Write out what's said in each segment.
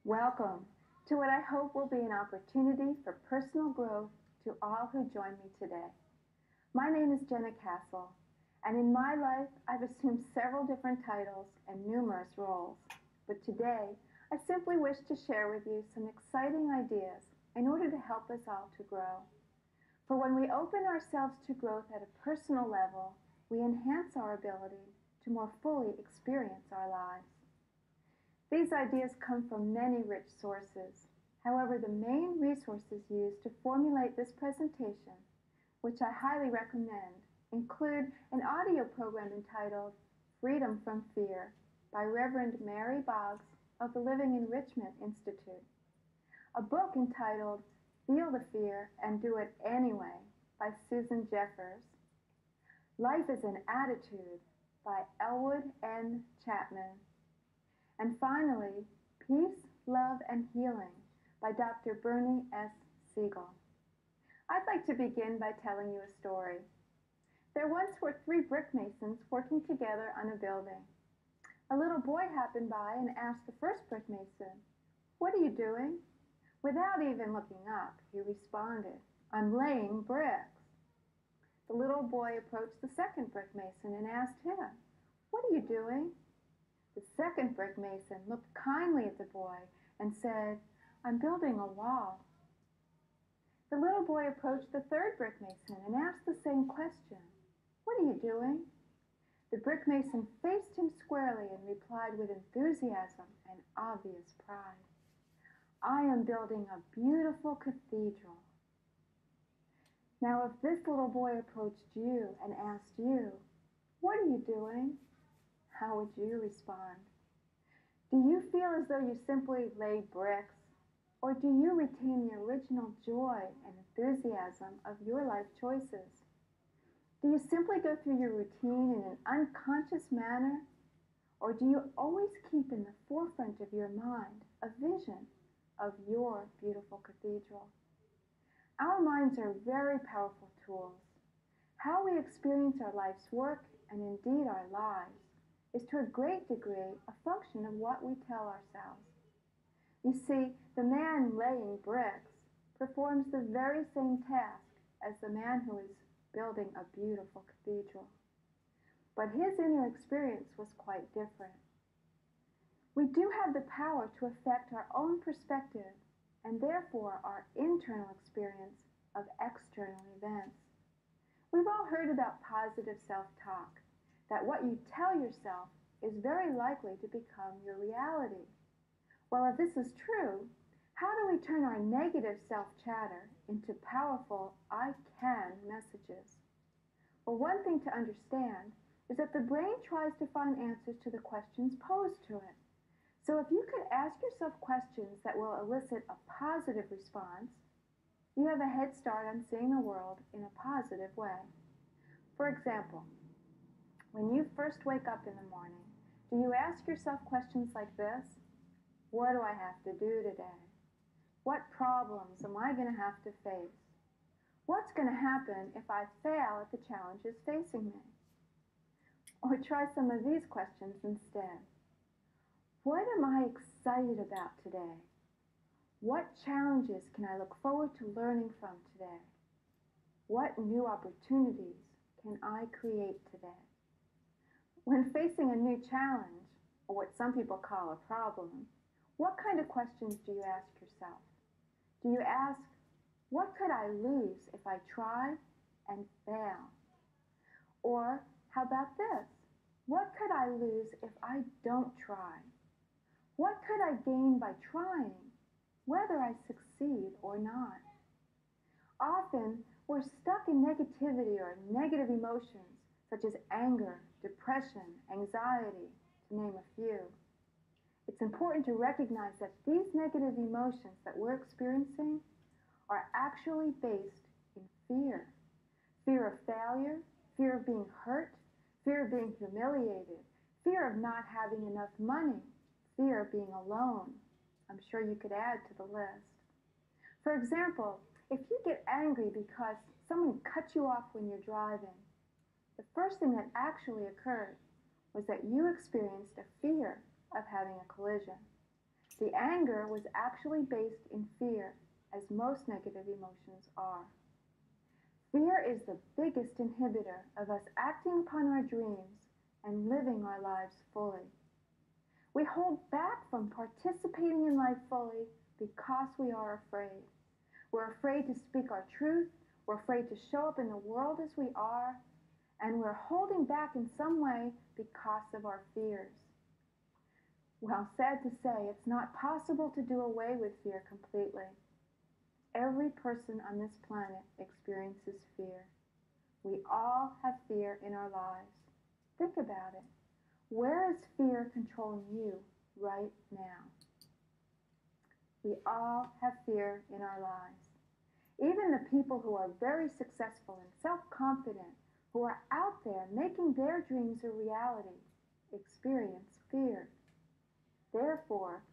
Welcome to what I hope will be an opportunity for personal growth to all who join me today. My name is Jenna Castle, and in my life I've assumed several different titles and numerous roles. But today, I simply wish to share with you some exciting ideas in order to help us all to grow. For when we open ourselves to growth at a personal level, we enhance our ability to more fully experience our lives. These ideas come from many rich sources. However, the main resources used to formulate this presentation, which I highly recommend, include an audio program entitled Freedom from Fear by Reverend Mary Boggs of the Living Enrichment Institute, a book entitled Feel the Fear and Do It Anyway by Susan Jeffers, Life is an Attitude by Elwood N. Chapman, and finally, Peace, Love, and Healing by Dr. Bernie S. Siegel. I'd like to begin by telling you a story. There once were three brick masons working together on a building. A little boy happened by and asked the first brick mason, "What are you doing?" Without even looking up, he responded, "I'm laying bricks." The little boy approached the second brick mason and asked him, "What are you doing?" The second brick mason looked kindly at the boy and said, "I'm building a wall." The little boy approached the third brick mason and asked the same question, "What are you doing?" The brick mason faced him squarely and replied with enthusiasm and obvious pride, "I am building a beautiful cathedral." Now, if this little boy approached you and asked you, "What are you doing?" how would you respond? Do you feel as though you simply lay bricks, or do you retain the original joy and enthusiasm of your life choices? Do you simply go through your routine in an unconscious manner, or do you always keep in the forefront of your mind a vision of your beautiful cathedral? Our minds are very powerful tools. How we experience our life's work, and indeed our lives, is to a great degree a function of what we tell ourselves. You see, the man laying bricks performs the very same task as the man who is building a beautiful cathedral. But his inner experience was quite different. We do have the power to affect our own perspective and therefore our internal experience of external events. We've all heard about positive self-talk, that what you tell yourself is very likely to become your reality. Well, if this is true, how do we turn our negative self-chatter into powerful I can messages? Well, one thing to understand is that the brain tries to find answers to the questions posed to it. So if you could ask yourself questions that will elicit a positive response, you have a head start on seeing the world in a positive way. For example, when you first wake up in the morning, do you ask yourself questions like this? What do I have to do today? What problems am I going to have to face? What's going to happen if I fail at the challenges facing me? Or try some of these questions instead. What am I excited about today? What challenges can I look forward to learning from today? What new opportunities can I create today? When facing a new challenge, or what some people call a problem, what kind of questions do you ask yourself? Do you ask, what could I lose if I try and fail? Or how about this? What could I lose if I don't try? What could I gain by trying, whether I succeed or not? Often, we're stuck in negativity or negative emotions, such as anger, depression, anxiety, to name a few. It's important to recognize that these negative emotions that we're experiencing are actually based in fear. Fear of failure, fear of being hurt, fear of being humiliated, fear of not having enough money, fear of being alone. I'm sure you could add to the list. For example, if you get angry because someone cut you off when you're driving, the first thing that actually occurred was that you experienced a fear of having a collision. The anger was actually based in fear, as most negative emotions are. Fear is the biggest inhibitor of us acting upon our dreams and living our lives fully. We hold back from participating in life fully because we are afraid. We're afraid to speak our truth, we're afraid to show up in the world as we are, and we're holding back in some way because of our fears. Well, sad to say, it's not possible to do away with fear completely. Every person on this planet experiences fear. We all have fear in our lives. Think about it. Where is fear controlling you right now? We all have fear in our lives. Even the people who are very successful and self-confident, who are out there making their dreams a reality, experience fear. Therefore,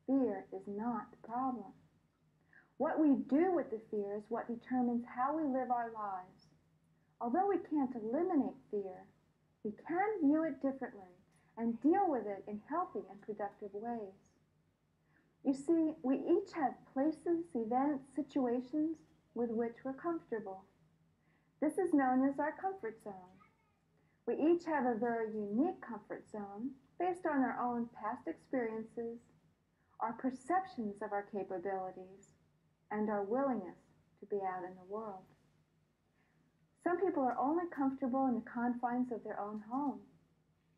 fear is not the problem. What we do with the fear is what determines how we live our lives. Although we can't eliminate fear, we can view it differently and deal with it in healthy and productive ways. You see, we each have places, events, situations with which we're comfortable. This is known as our comfort zone. We each have a very unique comfort zone based on our own past experiences, our perceptions of our capabilities, and our willingness to be out in the world. Some people are only comfortable in the confines of their own home.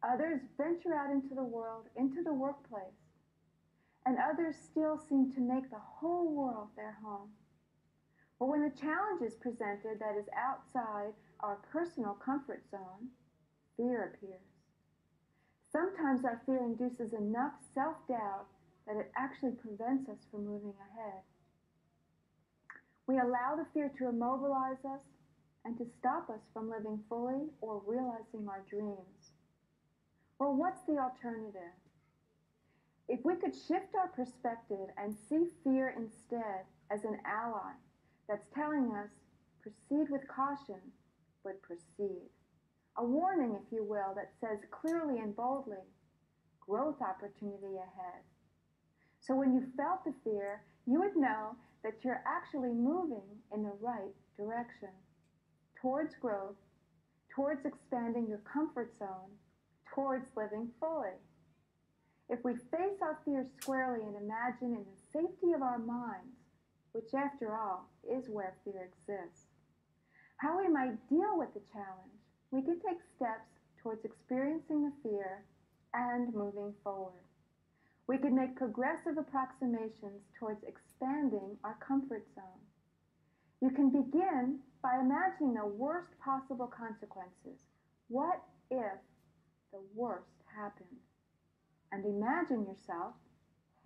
Others venture out into the world, into the workplace. And others still seem to make the whole world their home. But when the challenge is presented that is outside our personal comfort zone, fear appears. Sometimes our fear induces enough self-doubt that it actually prevents us from moving ahead. We allow the fear to immobilize us and to stop us from living fully or realizing our dreams. Well, what's the alternative? If we could shift our perspective and see fear instead as an ally that's telling us, proceed with caution, but proceed. A warning, if you will, that says clearly and boldly, growth opportunity ahead. So when you felt the fear, you would know that you're actually moving in the right direction, towards growth, towards expanding your comfort zone, towards living fully. If we face our fears squarely and imagine in the safety of our minds, which after all is where fear exists, how we might deal with the challenge, we can take steps towards experiencing the fear and moving forward. We can make progressive approximations towards expanding our comfort zone. You can begin by imagining the worst possible consequences. What if the worst happened? And imagine yourself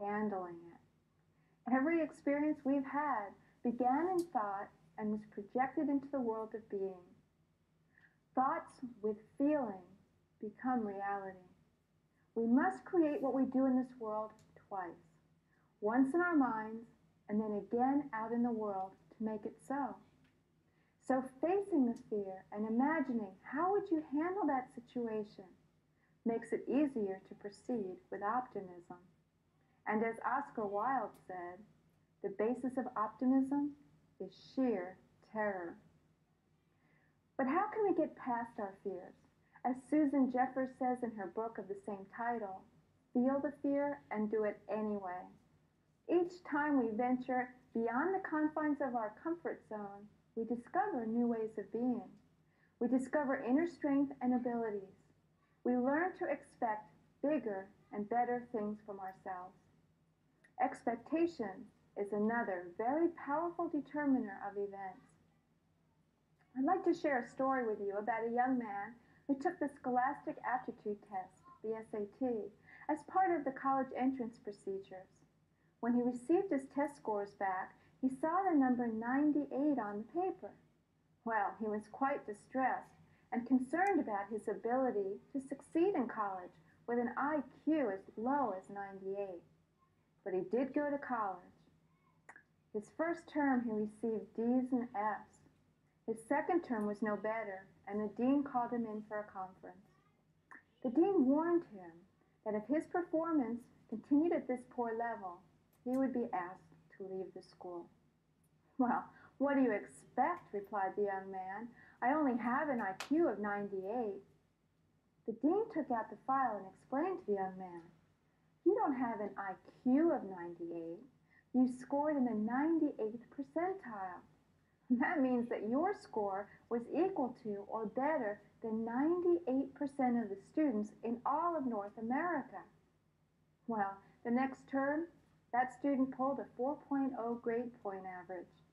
handling it. Every experience we've had began in thought and was projected into the world of being. Thoughts with feeling become reality. We must create what we do in this world twice. Once in our minds, and then again out in the world to make it so. So facing the fear and imagining how would you handle that situation makes it easier to proceed with optimism. And as Oscar Wilde said, the basis of optimism is sheer terror. But how can we get past our fears? As Susan Jeffers says in her book of the same title, feel the fear and do it anyway. Each time we venture beyond the confines of our comfort zone, we discover new ways of being. We discover inner strength and abilities. We learn to expect bigger and better things from ourselves. Expectation is another very powerful determiner of events. I'd like to share a story with you about a young man who took the Scholastic Aptitude Test, the SAT, as part of the college entrance procedures. When he received his test scores back, he saw the number 98 on the paper. Well, he was quite distressed and concerned about his ability to succeed in college with an IQ as low as 98. But he did go to college. His first term, he received D's and F's. His second term was no better, and the dean called him in for a conference. The dean warned him that if his performance continued at this poor level, he would be asked to leave the school. "Well, what do you expect?" replied the young man. "I only have an IQ of 98. The dean took out the file and explained to the young man, "You don't have an IQ of 98. You scored in the 98th percentile. That means that your score was equal to or better than 98% of the students in all of North America." Well, the next term, that student pulled a 4.0 grade point average.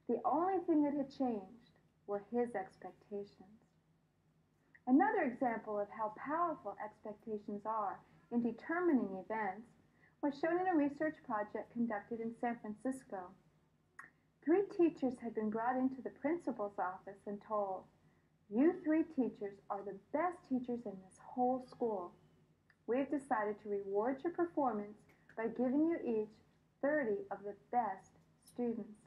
The only thing that had changed were his expectations. Another example of how powerful expectations are in determining events was shown in a research project conducted in San Francisco. 3 teachers had been brought into the principal's office and told, "You 3 teachers are the best teachers in this whole school. We've decided to reward your performance by giving you each 30 of the best students."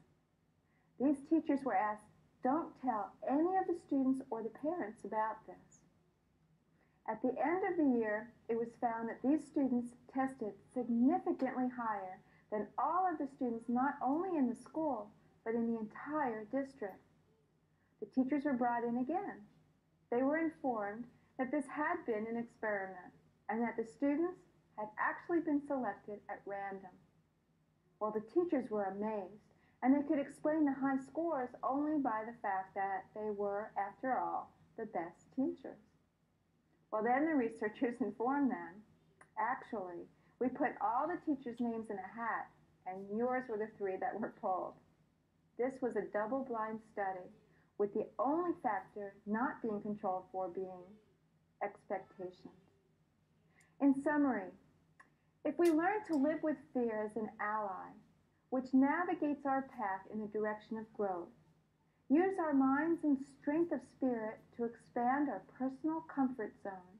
These teachers were asked, "Don't tell any of the students or the parents about this." At the end of the year, it was found that these students tested significantly higher than all of the students not only in the school, but in the entire district. The teachers were brought in again. They were informed that this had been an experiment and that the students had actually been selected at random. Well, the teachers were amazed, and they could explain the high scores only by the fact that they were, after all, the best teachers. Well, then the researchers informed them, "Actually, we put all the teachers' names in a hat, and yours were the 3 that were pulled." This was a double-blind study, with the only factor not being controlled for being expectations. In summary, if we learn to live with fear as an ally, which navigates our path in the direction of growth, use our minds and strength of spirit to expand our personal comfort zone,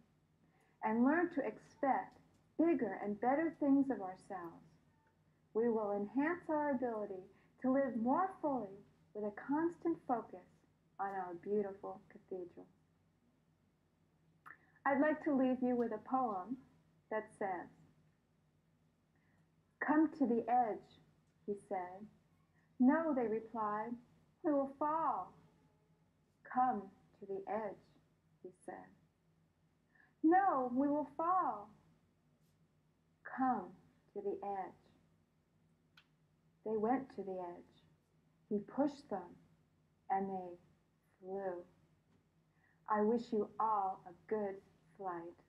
and learn to expect bigger and better things of ourselves, we will enhance our ability to live more fully with a constant focus on our beautiful cathedral. I'd like to leave you with a poem that says, "Come to the edge," he said. "No," they replied, "we will fall." "Come to the edge," he said. "No, we will fall." "Come to the edge." They went to the edge. He pushed them, and they flew. I wish you all a good flight.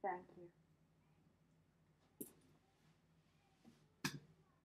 Thank you.